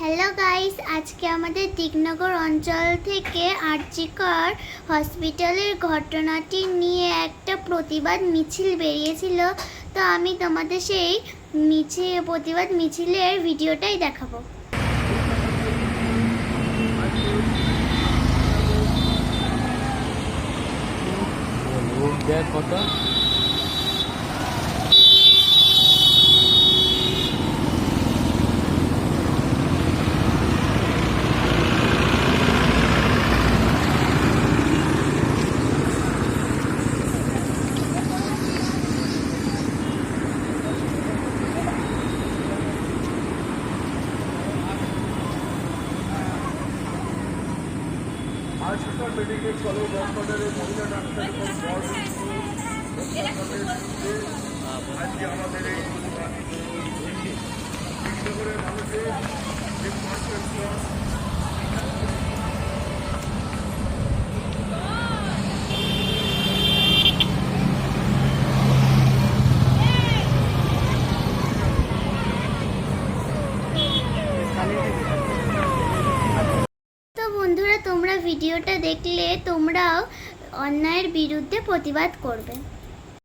Hello guys, আজকে আমাদের দিকনগর অঞ্চল থেকে আরজিকর হসপিটালের ঘটনাটি নিয়ে একটা প্রতিবাদ মিছিল বেরিয়েছিল। তো আমি তোমাদের সেই প্রতিবাদ মিছিলের ভিডিওটাই দেখাবো। কত আরজিকর মেডিকেল কলেজ হাসপাতালের মহিলা ডাক্তারের উপর আজকে আমাদের এই প্রতিবাদ দিকনগরের মানুষের যে তো বন্ধুরা, তোমরা ভিডিওটা দেখলে তোমরাও অন্যায়ের বিরুদ্ধে প্রতিবাদ করবে।